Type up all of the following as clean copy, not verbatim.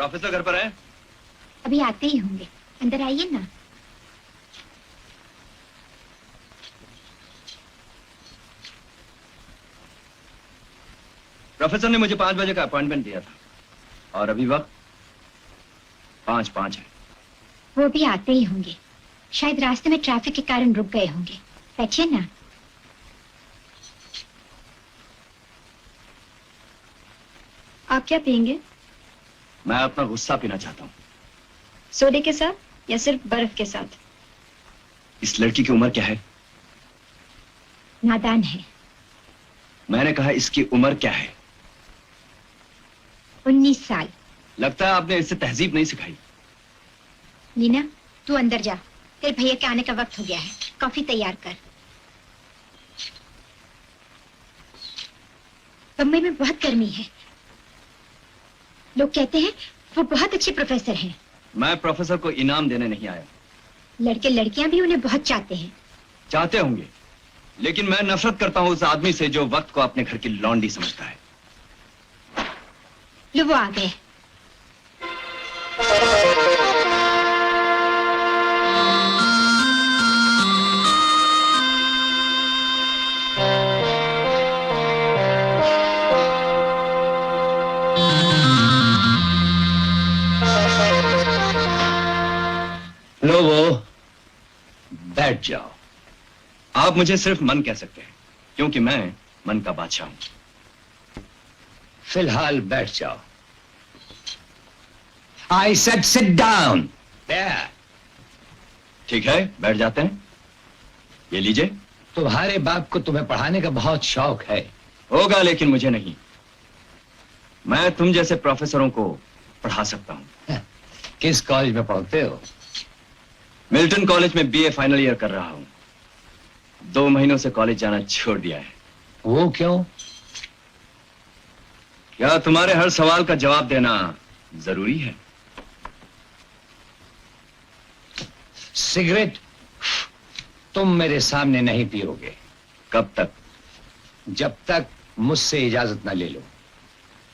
Professor घर पर है? अभी आते ही होंगे, अंदर आइए ना। प्रोफेसर ने मुझे 5 बजे का अपॉइंटमेंट दिया था और अभी वक्त 5:05 है। वो भी आते ही होंगे, शायद रास्ते में ट्रैफिक के कारण रुक गए होंगे। बैठिए ना। आप क्या पियेंगे? मैं अपना गुस्सा पीना चाहता हूँ। सोडे के साथ या सिर्फ बर्फ के साथ? इस लड़की की उम्र क्या है? नादान है। मैंने कहा इसकी उम्र क्या है? 19 साल। लगता है आपने इससे तहजीब नहीं सिखाई। नीना, तू अंदर जा, तेरे भैया के आने का वक्त हो गया है। कॉफी तैयार कर। बम्बई में बहुत गर्मी है। लोग कहते हैं वो बहुत अच्छे प्रोफेसर हैं। मैं प्रोफेसर को इनाम देने नहीं आया। लड़के लड़कियां भी उन्हें बहुत चाहते हैं। चाहते होंगे, लेकिन मैं नफरत करता हूं उस आदमी से जो वक्त को अपने घर की लौंडी समझता है। लो वो आ गए। लो वो, बैठ जाओ। आप मुझे सिर्फ मन कह सकते हैं, क्योंकि मैं मन का बादशाह हूं। फिलहाल बैठ जाओ। I said sit down. There. ठीक है, बैठ जाते हैं। ये लीजिए। तुम्हारे बाप को तुम्हें पढ़ाने का बहुत शौक है। होगा, लेकिन मुझे नहीं। मैं तुम जैसे प्रोफेसरों को पढ़ा सकता हूं। किस कॉलेज में पढ़ते हो? मिल्टन कॉलेज में बीए फाइनल ईयर कर रहा हूं। 2 महीनों से कॉलेज जाना छोड़ दिया है। वो क्यों? क्या तुम्हारे हर सवाल का जवाब देना जरूरी है? सिगरेट तुम मेरे सामने नहीं पियोगे। कब तक? जब तक मुझसे इजाजत न ले लो।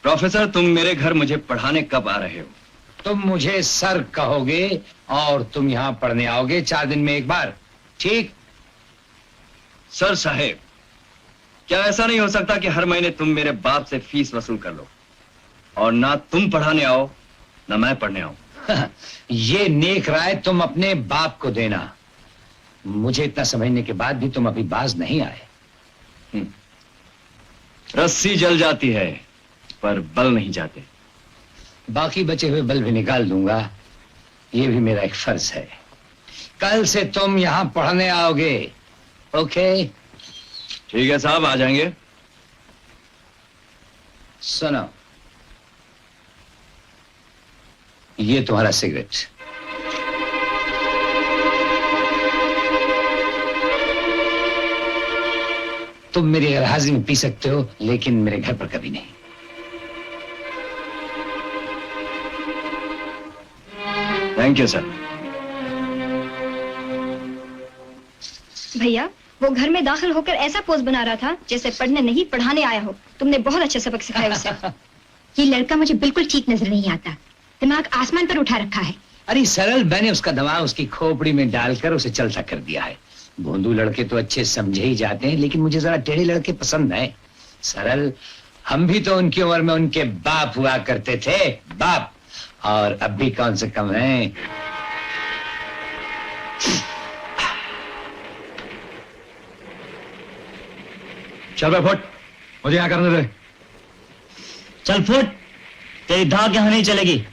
प्रोफेसर, तुम मेरे घर मुझे पढ़ाने कब आ रहे हो? तुम मुझे सर कहोगे और तुम यहां पढ़ने आओगे 4 दिन में एक बार, ठीक? सर साहेब, क्या ऐसा नहीं हो सकता कि हर महीने तुम मेरे बाप से फीस वसूल कर लो और ना तुम पढ़ाने आओ ना मैं पढ़ने आऊं? ये नेक राय तुम अपने बाप को देना। मुझे इतना समझने के बाद भी तुम अभी बाज नहीं आए। रस्सी जल जाती है पर बल नहीं जाते। बाकी बचे हुए बल भी निकाल दूंगा, ये भी मेरा एक फर्ज है। कल से तुम यहां पढ़ने आओगे, ओके? ठीक है साहब, आ जाएंगे। सुनो, ये तुम्हारा सिगरेट। तुम मेरी घर हाजिरी में पी सकते हो, लेकिन मेरे घर पर कभी नहीं। Thank you sir. भैया, वो घर में दाखिल होकर ऐसा पोज बना रहा था जैसे पढ़ने नहीं पढ़ाने आया हो। तुमने बहुत अच्छा सबक सिखाया उसे। ये लड़का मुझे बिल्कुल ठीक नजर नहीं आता। दिमाग आसमान पर उठा रखा है। अरे सरल, मैंने उसका दिमाग उसकी खोपड़ी में डालकर उसे चलता कर दिया है। भोंदू लड़के तो अच्छे समझे ही जाते हैं, लेकिन मुझे जरा टेढ़े लड़के पसंद है। सरल, हम भी तो उनकी उम्र में उनके बाप हुआ करते थे, बाप। और अब भी कौन से कम हैं। चल बे फुट, मुझे यहाँ करने दे। चल फुट, तेरी धाक यहाँ नहीं चलेगी।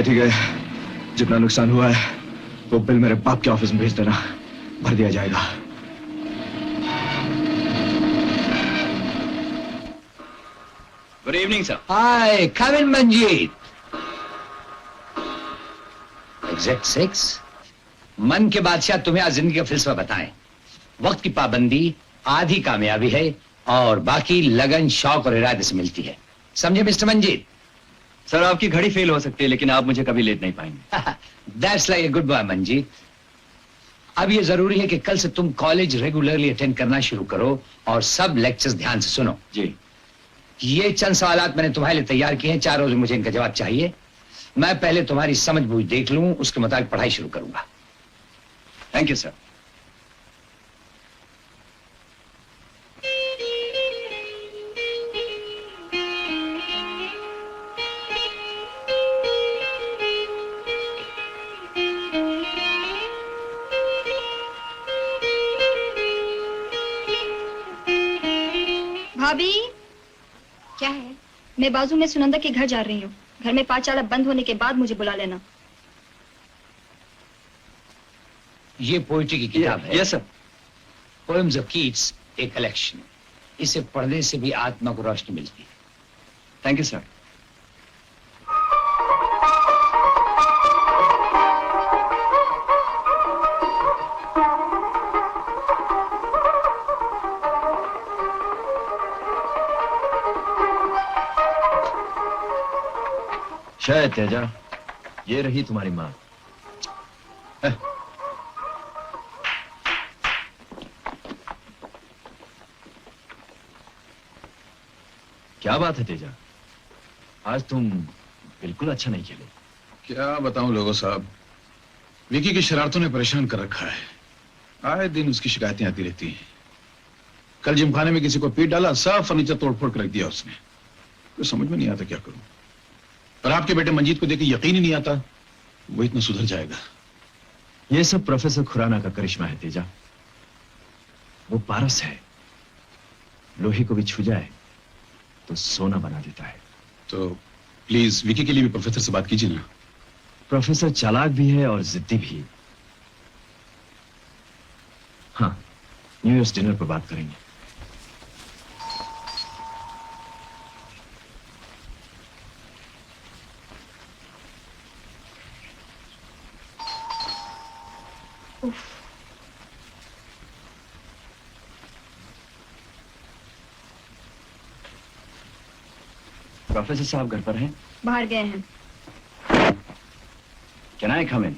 ठीक है, जितना नुकसान हुआ है वो बिल मेरे बाप के ऑफिस में भेज देना, भर दिया जाएगा। Good evening sir. Hi, come in Manjeet. Exact 6। मन के बादशाह तुम्हें आज जिंदगी का फलसफा बताएं। वक्त की पाबंदी आधी कामयाबी है और बाकी लगन, शौक और इरादे से मिलती है। समझे मिस्टर मंजीत? सर आपकी घड़ी फेल हो सकती है लेकिन आप मुझे कभी लेट नहीं पाएंगे। That's like a good boy Manjeet. अब ये जरूरी है कि कल से तुम कॉलेज रेगुलरली अटेंड करना शुरू करो और सब लेक्चर्स ध्यान से सुनो। जी। ये चंद सवालात मैंने तुम्हारे लिए तैयार किए हैं, 4 रोज मुझे इनका जवाब चाहिए। मैं पहले तुम्हारी समझ बूझ देख लूं, उसके मुताबिक पढ़ाई शुरू करूंगा। Thank you sir. भाभी, क्या है? मैं बाजू में सुनंदा के घर जा रही हूँ। घर में पाठशाला बंद होने के बाद मुझे बुला लेना। ये पोइट्री की किताब है। Yes sir. Poems of Keats, एक कलेक्शन। इसे पढ़ने से भी आत्मा को रोशनी मिलती है। Thank you sir. शायद तेजा, ये रही तुम्हारी माँ। क्या बात है तेजा, आज तुम बिल्कुल अच्छा नहीं खेले। क्या बताऊं लोगों साहब, विकी की शरारतों ने परेशान कर रखा है। आए दिन उसकी शिकायतें आती रहती हैं। कल जिमखाने में किसी को पीट डाला, सब फर्नीचर तोड़फोड़ कर रख दिया उसने। तो समझ में नहीं आता क्या करूं। और आपके बेटे मंजीत को देख के यकीन ही नहीं आता वो इतना सुधर जाएगा। ये सब प्रोफेसर खुराना का करिश्मा है तेजा। वो पारस है, लोहे को भी छू जाए तो सोना बना देता है। तो प्लीज विकी के लिए भी प्रोफेसर से बात कीजिए ना। प्रोफेसर चालाक भी है और जिद्दी भी। हाँ, न्यू ईयर्स डिनर पर बात करेंगे। प्रोफेसर साहब घर पर हैं? बाहर गए हैं। Can I come in?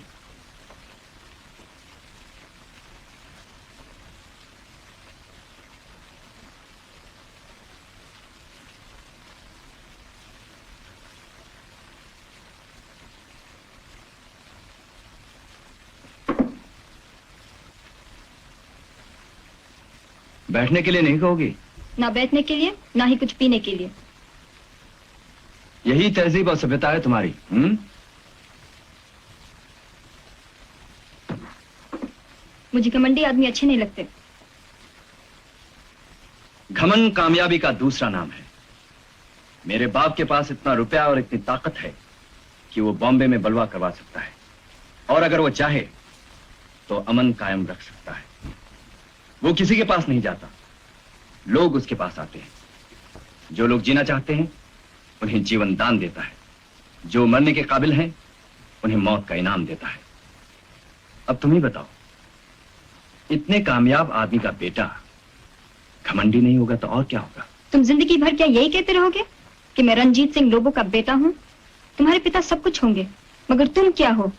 बैठने के लिए नहीं कहोगी? ना बैठने के लिए, ना ही कुछ पीने के लिए। यही तहजीब और सभ्यता है तुम्हारी। मुझे घमंडी आदमी अच्छे नहीं लगते। घमंड कामयाबी का दूसरा नाम है। मेरे बाप के पास इतना रुपया और इतनी ताकत है कि वो बॉम्बे में बलवा करवा सकता है, और अगर वो चाहे तो अमन कायम रख सकता है। वो किसी के पास नहीं जाता, लोग उसके पास आते हैं। जो लोग जीना चाहते हैं उन्हें जीवन दान देता है, जो मरने के काबिल हैं उन्हें मौत का इनाम देता है। अब तुम ही बताओ, इतने कामयाब आदमी का बेटा घमंडी नहीं होगा तो और क्या होगा? तुम जिंदगी भर क्या यही कहते रहोगे कि मैं रंजीत सिंह लोबो का बेटा हूँ? तुम्हारे पिता सब कुछ होंगे, मगर तुम क्या हो?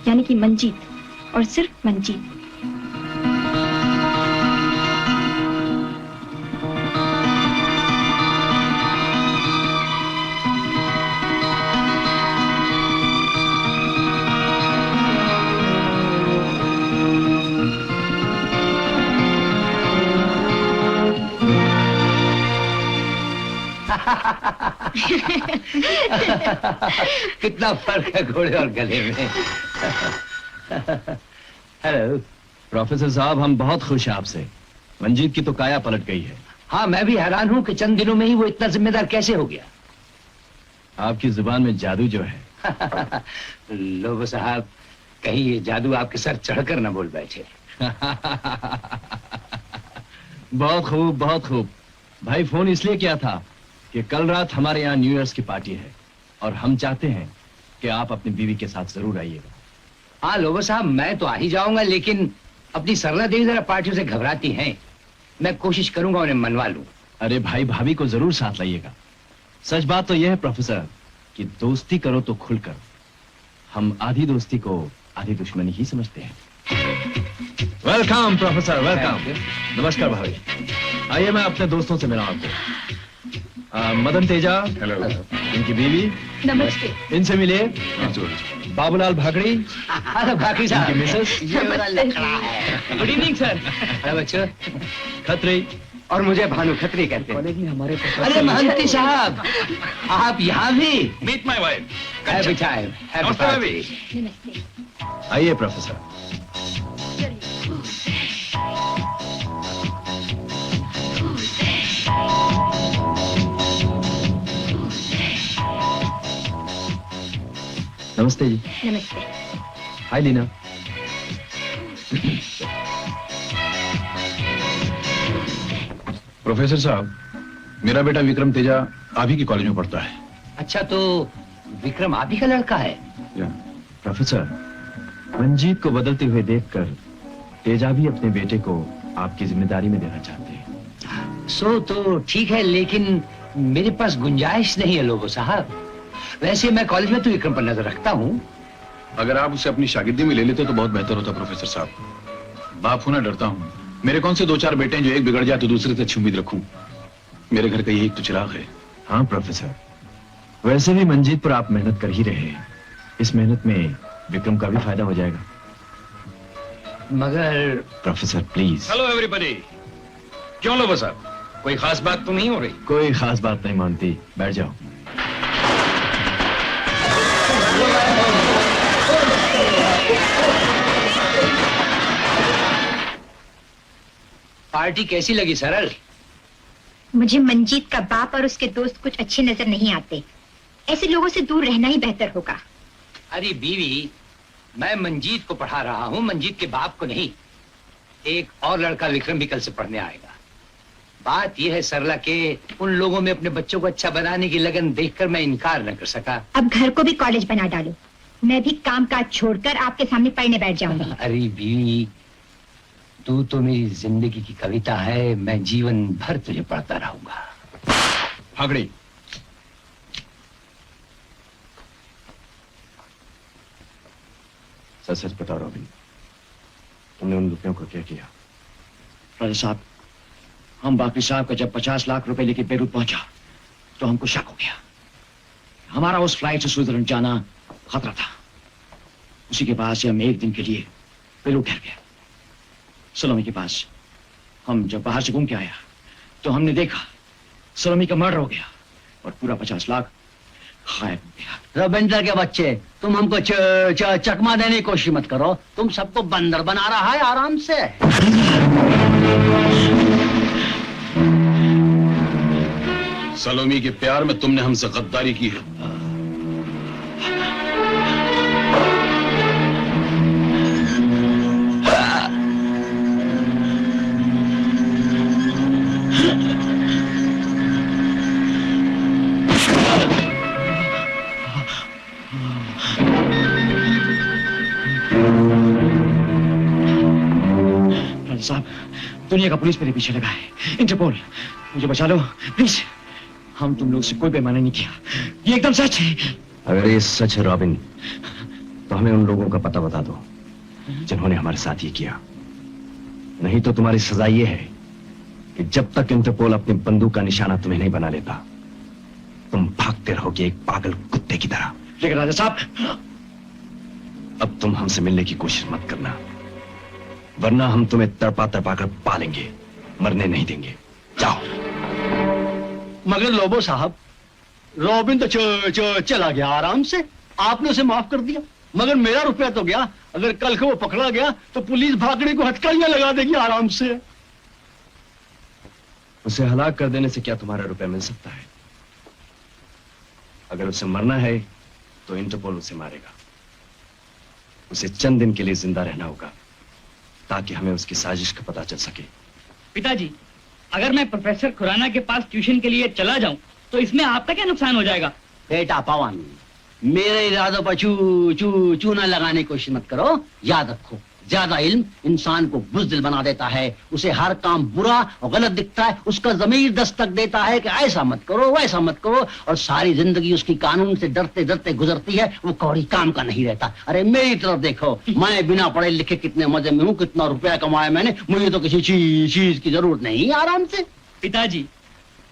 यानी कि मंजीत, और सिर्फ मंजीत। कितना फर्क है घोड़े और गले में। हेलो प्रोफेसर साहब, हम बहुत खुश हैं आपसे। मंजीत की तो काया पलट गई है। हाँ, मैं भी हैरान हूं कि चंद दिनों में ही वो इतना जिम्मेदार कैसे हो गया। आपकी जुबान में जादू जो है लोबो साहब, कहीं ये जादू आपके सर चढ़कर न बोल बैठे। बहुत खूब, बहुत खूब। भाई फोन इसलिए किया था कि कल रात हमारे यहाँ न्यू ईयर्स की पार्टी है और हम चाहते हैं कि आप अपनी बीवी के साथ जरूर आइएगा। हाँ लोबो साहब, मैं तो आ ही जाऊंगा, लेकिन अपनी सरला देवी जरा पार्टियों से घबराती हैं। मैं कोशिश करूंगा उन्हें मनवा लूं। अरे भाई, भाभी को जरूर साथ लाइएगा। सच बात तो यह है प्रोफेसर कि दोस्ती करो तो खुलकर। हम आधी दोस्ती को आधी दुश्मनी ही समझते हैं। Welcome professor, welcome. नमस्कार भाभी। आइए मैं अपने दोस्तों से मिलाऊं आपको। मदन तेजा, हेलो। इनकी बीवी, नमस्ते। इनसे मिलिए। बाबूलाल भाकड़ी, अरे बाकी इनकी साहब, मिसेस। ये मेरा लकड़ा है। Good evening sir. अरे बच्चों, खत्री, और मुझे भानु खत्री कहते हैं। अरे महंती साहब, आप यहाँ भी? Meet my wife. Happy time, happy नमस्ते भाभी। पार्टी। नमस्ते। आइए प्रोफेसर। नमस्ते जी। नमस्ते। हाय लीना। प्रोफेसर साहब, मेरा बेटा विक्रम तेजा आप ही की कॉलेज में पढ़ता है। अच्छा, तो विक्रम आप ही का लड़का है? प्रोफेसर, मंजीत को बदलते हुए देखकर तेजा भी अपने बेटे को आपकी जिम्मेदारी में देना चाहते हैं। सो तो ठीक है, लेकिन मेरे पास गुंजाइश नहीं है लोबो साहब। वैसे मैं कॉलेज में तो विक्रम पर नजर रखता हूँ। अगर आप उसे अपनी शागिर्दी में ले लेते तो बहुत बेहतर होता प्रोफेसर साहब। बाप होना डरता हूँ। मेरे कौन से दो चार बेटे हैं जो एक बिगड़ जाए तो दूसरे से अच्छी उम्मीद रखूं। मेरे घर का यही तो चिराग है। हाँ प्रोफेसर, वैसे भी मंजीत पर आप मेहनत कर ही रहे हैं। इस मेहनत में विक्रम का भी फायदा हो जाएगा। मगर प्रोफेसर प्लीज। Hello everybody. क्यों लोबो साहब, कोई खास बात तो नहीं हो रही? कोई खास बात नहीं मानती, बैठ जाओ। पार्टी कैसी लगी सरल? मुझे मंजीत का बाप और उसके दोस्त कुछ अच्छे नजर नहीं आते। ऐसे लोगों से दूर रहना ही बेहतर होगा। अरे बीवी, मैं मंजीत को पढ़ा रहा हूँ, मंजीत के बाप को नहीं। एक और लड़का विक्रम भी कल से पढ़ने आएगा। बात यह है सरला के उन लोगों में अपने बच्चों को अच्छा बनाने की लगन देखकर मैं इनकार न कर सका। अब घर को भी कॉलेज बना डालो। मैं भी काम काज छोड़कर आपके सामने पढ़ने बैठ जाऊंगी। अरे बीवी, तू तो मेरी जिंदगी की कविता है। मैं जीवन भर तुझे पढ़ता रहूंगा। भागड़ी, सच सच बताओ रॉबिन, तुमने उन रुपयों को क्या किया? राजा साहब, हम बाकी साहब का जब 50 लाख रुपए लेके बेरूत पहुंचा तो हमको शक हो गया। हमारा उस फ्लाइट से स्विट्जरलैंड जाना खतरा था। उसी के पास से हम एक दिन के लिए बेरूत ठहर गए, सलोमी के पास। हम जब बाहर से घूम के आया तो हमने देखा सलोमी का मर्डर हो गया और पूरा 50 लाख गायब हो गया। रविंद्र के बच्चे, तुम हमको चकमा देने की कोशिश मत करो। तुम सबको बंदर बना रहा है आराम से। सलोमी के प्यार में तुमने हमसे गद्दारी की है। साहब, दुनिया का पुलिस मेरे पीछे लगा है। इंटरपोल, मुझे बचा लो प्लीज। हम तुम लोग से कोई बेईमानी नहीं किया, ये एकदम सच है। अगर ये सच है रॉबिन, तो हमें उन लोगों का पता बता दो जिन्होंने हमारे साथ ये किया। नहीं तो तुम्हारी सजा ये है कि जब तक इंटरपोल अपनी बंदूक का निशाना तुम्हें नहीं बना लेता, तुम भागते रहोगे एक पागल कुत्ते की तरह। लेकिन राजा साहब, अब तुम हमसे मिलने की कोशिश मत करना, वरना हम तुम्हें तड़पा तड़पा कर पालेंगे, मरने नहीं देंगे। जाओ। मगर लोबो साहब, रॉबिन तो चला गया आराम से। आपने उसे माफ कर दिया, मगर मेरा रुपया तो गया। अगर कल को वो पकड़ा गया तो पुलिस भागने को हथकड़ियां लगा देगी आराम से। उसे हलाक कर देने से क्या तुम्हारा रुपया मिल सकता है? अगर उसे मरना है तो इंटरपोल उसे मारेगा। उसे चंद दिन के लिए जिंदा रहना होगा ताकि हमें उसकी साजिश का पता चल सके। पिताजी, अगर मैं प्रोफेसर खुराना के पास ट्यूशन के लिए चला जाऊं तो इसमें आपका क्या नुकसान हो जाएगा? बेटा पवन, मेरे इरादों पर चूना लगाने की कोशिश मत करो। याद रखो, ज्यादा इल्म इंसान को बुज़दिल बना देता है, उसे हर काम बुरा और गलत दिखता है, उसका ज़मीर दस्तक देता है कि ऐसा मत करो वैसा मत करो, और सारी जिंदगी उसकी कानून से डरते डरते गुजरती है, वो कौड़ी काम का नहीं रहता। अरे मेरी तरफ देखो, मैं बिना पढ़े लिखे कितने मजे में हूँ, कितना रुपया कमाया मैंने, मुझे तो किसी चीज की जरूरत नहीं, आराम से। पिताजी,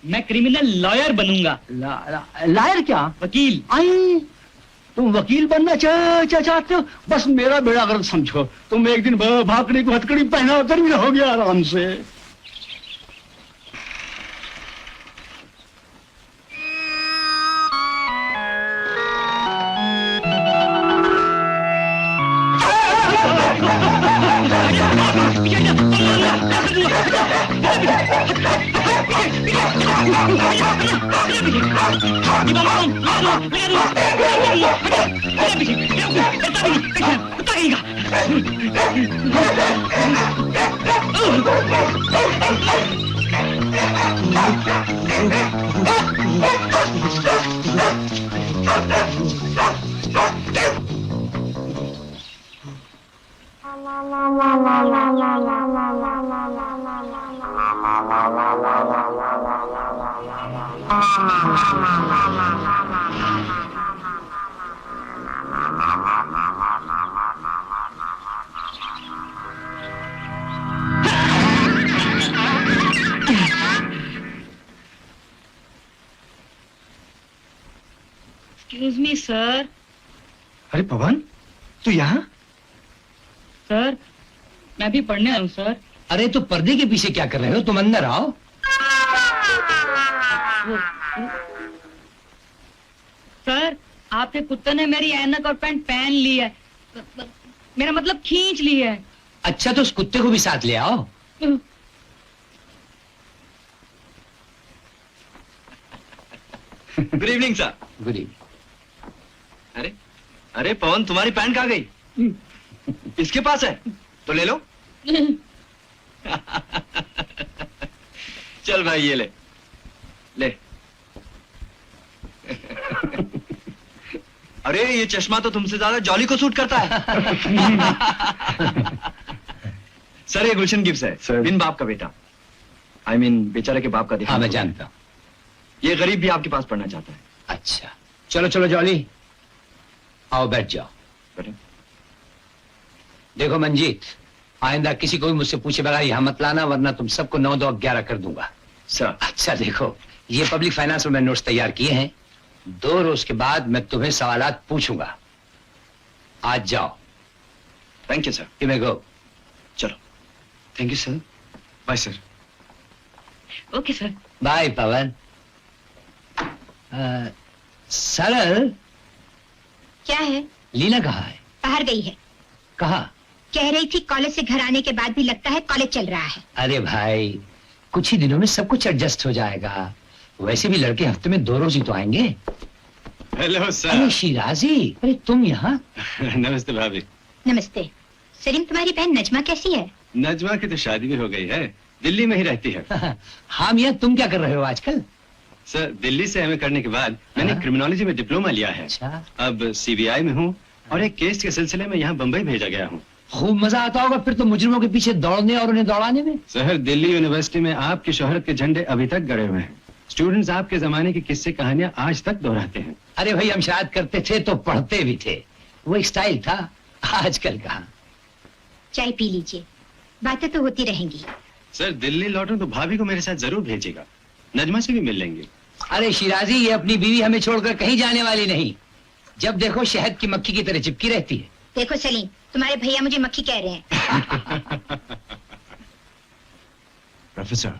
मैं क्रिमिनल लॉयर बनूंगा। लायर क्या? वकील। आई, तुम वकील बनना चाहते हो? बस मेरा बेड़ा गर्क समझो, तुम एक दिन भागने को हथकड़ी पहना उतर भी रहोगे आराम से। Excuse me sir. अरे पवन, तू यहाँ? सर, मैं भी पढ़ने आया हूँ सर। अरे तो पर्दे के पीछे क्या कर रहे हो? तुम अंदर आओ। सर, आपके कुत्ते ने मेरी ऐनक और पैंट पहन ली है, मेरा मतलब खींच ली है। अच्छा, तो उस कुत्ते को भी साथ ले आओ। Good evening sir. Good evening. अरे अरे पवन, तुम्हारी पैंट कहाँ गई? इसके पास है तो ले लो। चल भाई, ये ले ले। अरे ये चश्मा तो तुमसे ज्यादा जॉली को सूट करता है। सर, ये गुलशन गिब्स है, सर। बिन बाप का बेटा। I mean, बेचारे के बाप का देखा। हाँ, मैं जानता हूँ। ये गरीब भी आपके पास पढ़ना चाहता है। अच्छा, चलो चलो जॉली, आओ बैठ जाओ। बैठो। देखो मंजीत, आइंदा किसी को भी मुझसे पूछे बगैर यहाँ मत लाना, वरना तुम सबको 9, 2, 11 कर दूंगा। सर। अच्छा देखो, ये पब्लिक फाइनेंस में मैंने नोट्स तैयार किए हैं। 2 रोज के बाद मैं तुम्हें सवालात पूछूंगा। आज जाओ। Thank you sir. You may go. चलो। Thank you sir. Bye sir. Okay sir. Bye Pawan. सरल, क्या है? लीना कहाँ है? बाहर गई है। कहाँ? कह रही थी कॉलेज से घर आने के बाद भी लगता है कॉलेज चल रहा है। अरे भाई, कुछ ही दिनों में सब कुछ एडजस्ट हो जाएगा। वैसे भी लड़के हफ्ते में 2 रोज ही तो आएंगे। हेलो अरे सर। शिराजी, अरे तुम यहाँ? नमस्ते भाभी। नमस्ते। सलीम, तुम्हारी बहन नजमा कैसी है? नजमा की तो शादी भी हो गई है, दिल्ली में ही रहती है। हाँ मियाँ, तुम क्या कर रहे हो आजकल? सर, दिल्ली से एमए करने के बाद मैंने हाँ? क्रिमिनोलॉजी में डिप्लोमा लिया है। अच्छा, अब सीबीआई में हूँ और एक केस के सिलसिले में यहाँ बम्बई भेजा गया हूँ। खूब मजा आता होगा फिर तो मुजरिमों के पीछे दौड़ने और उन्हें दौड़ाने में। शहर दिल्ली यूनिवर्सिटी में आपकी शोहरत के झंडे अभी तक गड़े हुए हैं। स्टूडेंट्स आपके जमाने की किस्से कहानियां आज तक दोहराते हैं। अरे भाई, हम शायद करते थे तो पढ़ते भी थे, वो एक स्टाइल था। आजकल कहाँ। चाय पी लीजिए, बातें तो होती रहेंगी। सर, दिल्ली लौटूं तो भाभी को मेरे साथ जरूर भेजिएगा, नजमा से भी मिल लेंगे। अरे शिराजी, ये अपनी बीवी हमें छोड़कर कहीं जाने वाली नहीं। जब देखो शहद की मक्खी की तरह चिपकी रहती है। देखो सलीम, तुम्हारे भैया मुझे मक्खी कह रहे हैं। प्रोफेसर,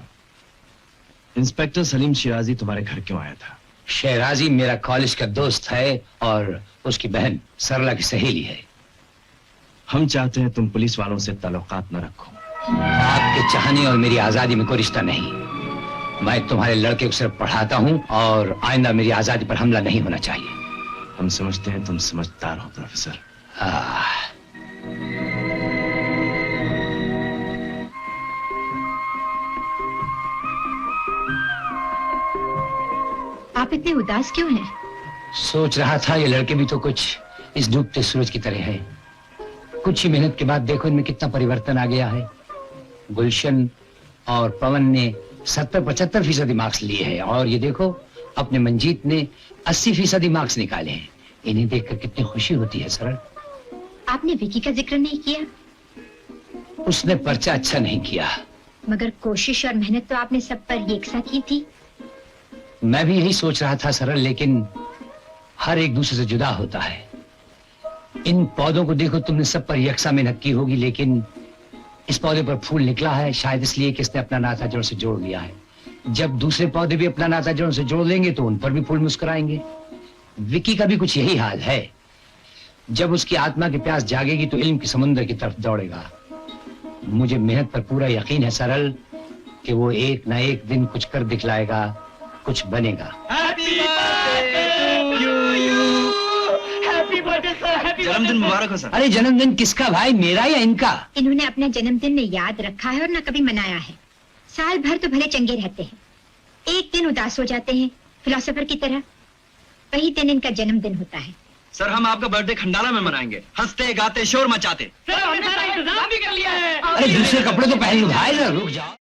इंस्पेक्टर सलीम शिराजी तुम्हारे घर क्यों आया था? शहराजी मेरा कॉलेज का दोस्त है और उसकी बहन सरला की सहेली है। हम चाहते हैं तुम पुलिस वालों से ताल्लुकात न रखो। आपके चाहने और मेरी आजादी में कोई रिश्ता नहीं। मैं तुम्हारे लड़के को सिर्फ पढ़ाता हूँ और आइंदा मेरी आजादी पर हमला नहीं होना चाहिए। हम समझते हैं तुम समझदार हो प्रोफेसर। आप इतने उदास क्यों हैं? सोच रहा था ये लड़के भी तो कुछ इस डूबते सूरज की तरह है। कुछ ही मेहनत के बाद देखो इनमें कितना परिवर्तन आ गया है। गुलशन और पवन ने 70-75% मार्क्स लिए हैं और ये देखो अपने मंजीत ने 80% मार्क्स निकाले हैं। इन्हें देखकर कितनी खुशी होती है सरल। आपने विकी का जिक्र नहीं किया। उसने पर्चा अच्छा नहीं किया। मगर कोशिश और मेहनत तो आपने सब पर एक साथ की थी। मैं भी यही सोच रहा था सरल, लेकिन हर एक दूसरे से जुदा होता है। इन पौधों को देखो, तुमने सब पर यकसा मेहनत की होगी, लेकिन इस पौधे पर फूल निकला है शायद इसलिए कि इसने अपना नाता जड़ से जोड़ लिया है। जब दूसरे पौधे भी अपना नाता जड़ से जोड़ लेंगे तो उन पर भी फूल मुस्कुराएंगे। विकी का भी कुछ यही हाल है। जब उसकी आत्मा की प्यास जागेगी तो इल्म के समुद्र की तरफ दौड़ेगा। मुझे मेहनत पर पूरा यकीन है सरल कि वो एक ना एक दिन कुछ कर दिखलाएगा, कुछ बनेगा। जन्मदिन मुबारक हो सर। अरे जन्मदिन किसका भाई, मेरा या इनका? इन्होंने अपना जन्मदिन न याद रखा है और न कभी मनाया है। साल भर तो भले चंगे रहते हैं, एक दिन उदास हो जाते हैं फिलोसोफर की तरह। वही दिन इनका जन्मदिन होता है। सर हम आपका बर्थडे खंडाला में मनाएंगे, हंसते गाते शोर मचाते। सर हमने सारा इंतजाम भी कर लिया है। अरे दूसरे कपड़े तो पहन लो भाई, रुक जाओ।